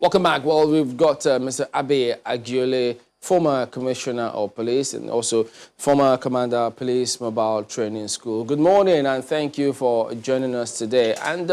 Welcome back. Well, we've got Mr. Abe Agiole, former commissioner of police and also former commander of police mobile training school. Good morning and thank you for joining us today. And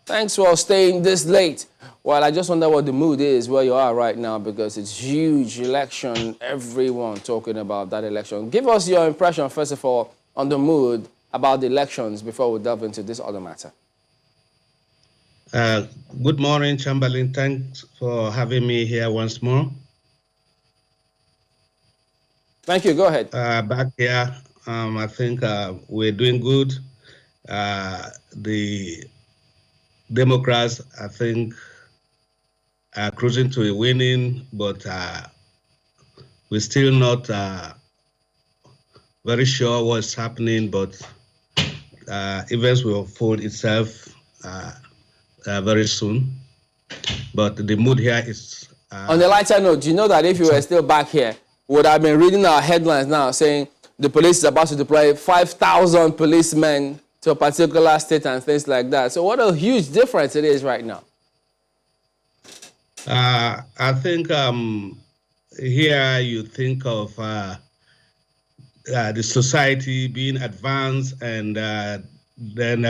thanks for staying this late. Well, I just wonder what the mood is where you are right now because it's huge election. Everyone talking about that election. Give us your impression, first of all, on the mood about the elections before we delve into this other matter. Good morning, Chamberlain. Thanks for having me here once more. Thank you. Go ahead. Back here, I think we're doing good. The Democrats, I think, are cruising to a winning, but we're still not very sure what's happening, but events will unfold itself very soon, but the mood here is... On the lighter note, do you know that if you were still back here, we would have been reading our headlines now saying the police is about to deploy 5,000 policemen to a particular state and things like that. So what a huge difference it is right now. I think here you think of the society being advanced and then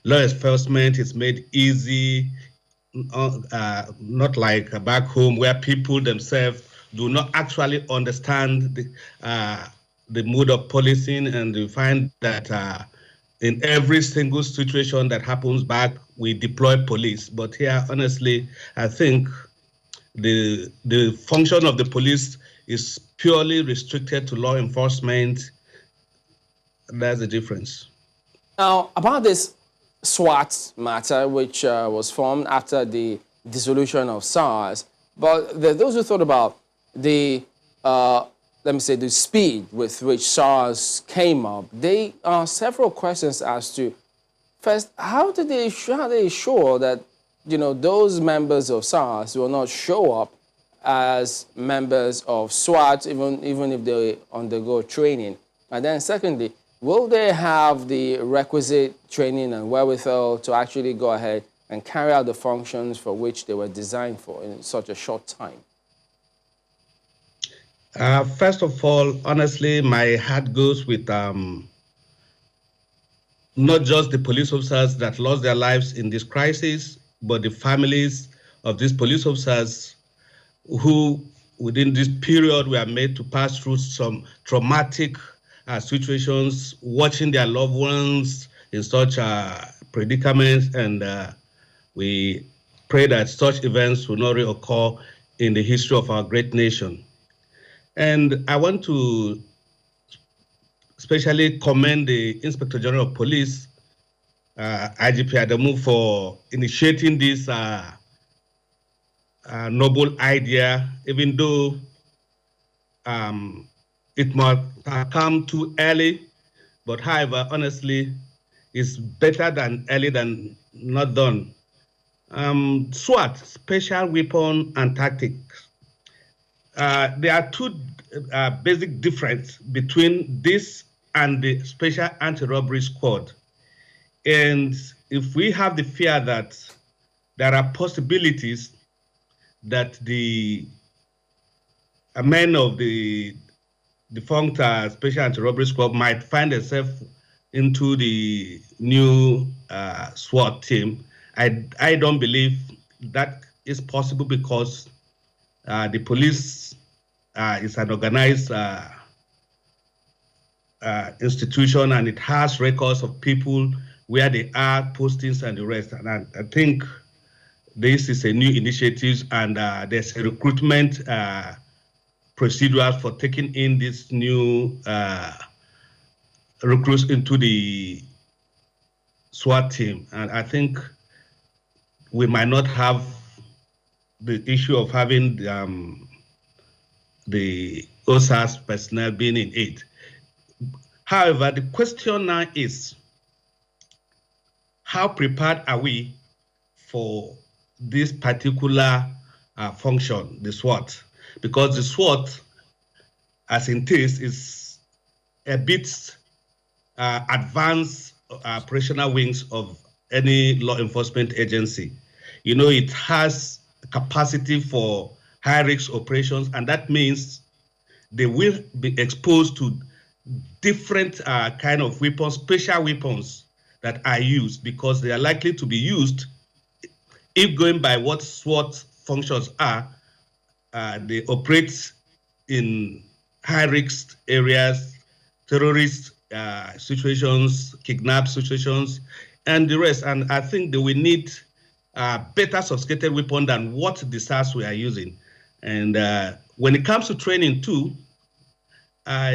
law enforcement is made easy, not like back home where people themselves do not actually understand the mode of policing, and you find that in every single situation that happens back, we deploy police. But here, honestly, I think the function of the police is purely restricted to law enforcement. That's the difference. Now, about this SWAT matter, which was formed after the dissolution of SARS. But those who thought about the, let me say, the speed with which SARS came up, there are several questions as to, first, how are they sure that, you know, those members of SARS will not show up as members of SWAT, even if they undergo training? And then secondly, will they have the requisite training and wherewithal to actually go ahead and carry out the functions for which they were designed for in such a short time? First of all, honestly, my heart goes with not just the police officers that lost their lives in this crisis, but the families of these police officers who, within this period, were made to pass through some traumatic situations, watching their loved ones in such predicaments, and we pray that such events will not reoccur in the history of our great nation. And I want to especially commend the Inspector General of Police, IGP Adamu, for initiating this noble idea, even though it might come too early, but however, honestly, it's better than early than not done. SWAT, Special Weapon and Tactics. There are two basic differences between this and the Special Anti-Robbery Squad. And if we have the fear that there are possibilities that the men of the defunct Special Anti-Robbery Squad might find themselves into the new SWAT team, I don't believe that is possible, because the police is an organized institution, and it has records of people, where they are, postings, and the rest. And I think this is a new initiative, and there's a recruitment procedures for taking in this new recruits into the SWAT team. And I think we might not have the issue of having the OSAS personnel being in it. However, the question now is, how prepared are we for this particular function, the SWAT? Because the SWAT, as in this, is a bit advanced operational wings of any law enforcement agency. You know, it has capacity for high-risk operations, and that means they will be exposed to different kind of weapons, special weapons that are used, because they are likely to be used, if going by what SWAT functions are, they operate in high-risk areas, terrorist situations, kidnap situations, and the rest. And I think they will need better sophisticated weapon than what the SARS we are using. And when it comes to training too,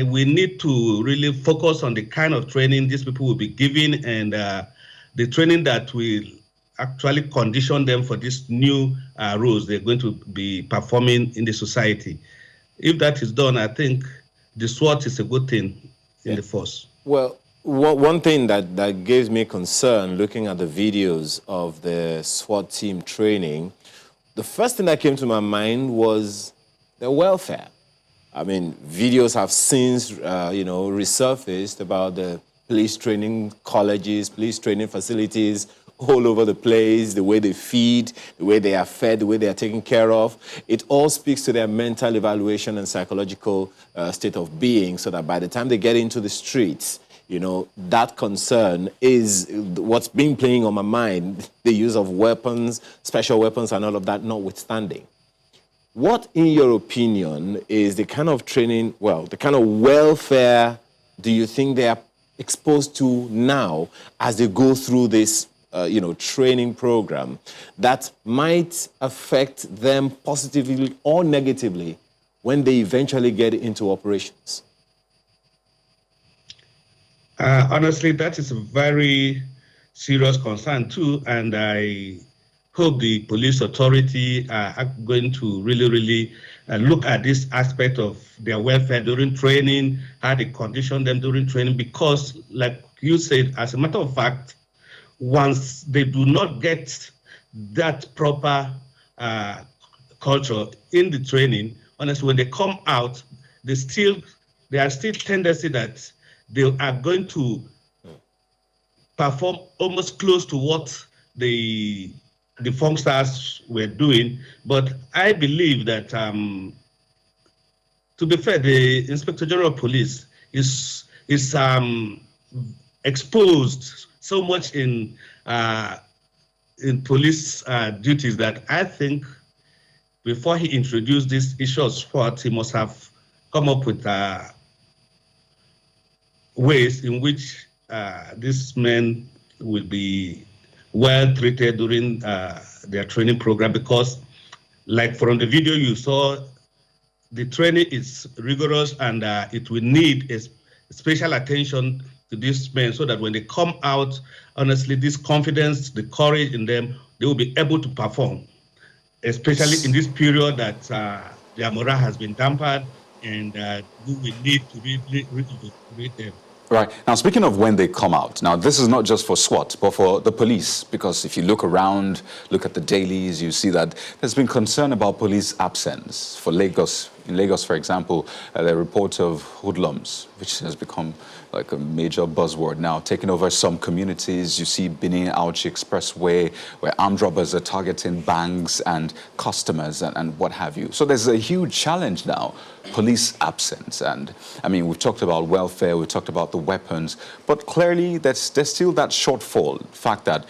we need to really focus on the kind of training these people will be given, and the training that will actually condition them for these new roles they're going to be performing in the society. If that is done, I think the SWAT is a good thing in the force. Well, one thing that gives me concern looking at the videos of the SWAT team training, the first thing that came to my mind was the welfare. I mean, videos have since, resurfaced about the police training colleges, police training facilities all over the place, the way they feed, the way they are fed, the way they are taken care of. It all speaks to their mental evaluation and psychological state of being, so that by the time they get into the streets, that concern is what's been playing on my mind, the use of weapons, special weapons and all of that notwithstanding. What, in your opinion, is the kind of training, the kind of welfare do you think they are exposed to now as they go through this, training program that might affect them positively or negatively when they eventually get into operations? Honestly, that is a very serious concern too, and I hope the police authority are going to really look at this aspect of their welfare during training, how they condition them during training, because like you said, as a matter of fact, once they do not get that proper culture in the training, honestly, when they come out, there are still tendency that they are going to perform almost close to what the funkstars were doing. But I believe that, to be fair, the Inspector General of Police is exposed so much in police duties that I think before he introduced this issue of SWAT, he must have come up with ways in which these men will be well treated during their training program, because like from the video you saw, the training is rigorous, and it will need a special attention to these men so that when they come out, honestly, this confidence, the courage in them, they will be able to perform, especially in this period that their morale has been dampened, and we will need to really read them. Right. Now, speaking of when they come out, now this is not just for SWAT, but for the police, because if you look around, look at the dailies, you see that there's been concern about police absence. For Lagos, in Lagos, for example, there are reports of hoodlums, which has become like a major buzzword now, taking over some communities. You see Benin Auchi Expressway, where armed robbers are targeting banks and customers and what have you. So there's a huge challenge now, police absence. And I mean, we've talked about welfare, we've talked about the weapons, but clearly there's still that shortfall. The fact that,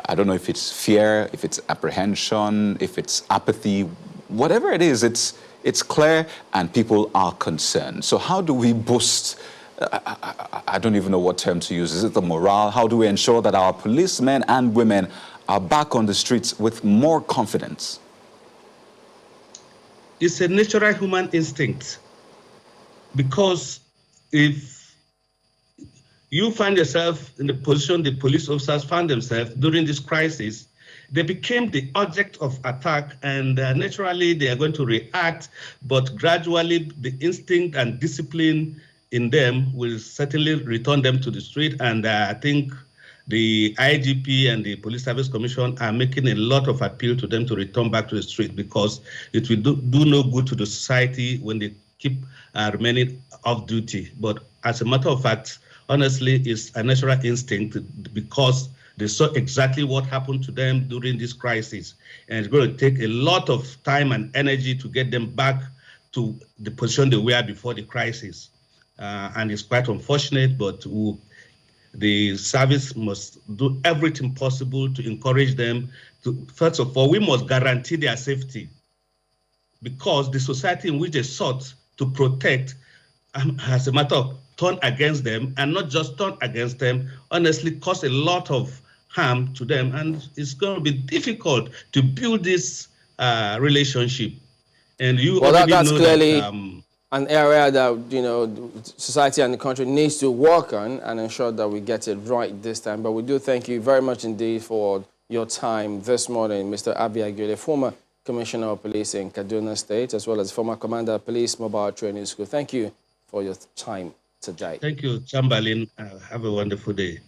I don't know if it's fear, if it's apprehension, if it's apathy, whatever it is, it's clear and people are concerned. So how do we boost, I don't even know what term to use. Is it the morale? How do we ensure that our policemen and women are back on the streets with more confidence? It's a natural human instinct, because if you find yourself in the position the police officers found themselves during this crisis, they became the object of attack, and naturally they are going to react, but gradually the instinct and discipline in them will certainly return them to the street. And I think the IGP and the Police Service Commission are making a lot of appeal to them to return back to the street, because it will do no good to the society when they keep remaining off duty. But as a matter of fact, honestly, it's a natural instinct, because They saw exactly what happened to them during this crisis. And it's going to take a lot of time and energy to get them back to the position they were before the crisis. And it's quite unfortunate, but the service must do everything possible to encourage them to, first of all, we must guarantee their safety, because the society in which they sought to protect, as a matter of turn against them, and not just turn against them, honestly caused a lot of harm to them. And it's going to be difficult to build this relationship. And you Well, already that's know clearly that an area that, you know, society and the country needs to work on and ensure that we get it right this time. But we do thank you very much indeed for your time this morning, Mr. Abi Aguile, former Commissioner of Police in Kaduna State, as well as former Commander of Police Mobile Training School. Thank you for your time today. thank you, Chamberlain. Have a wonderful day.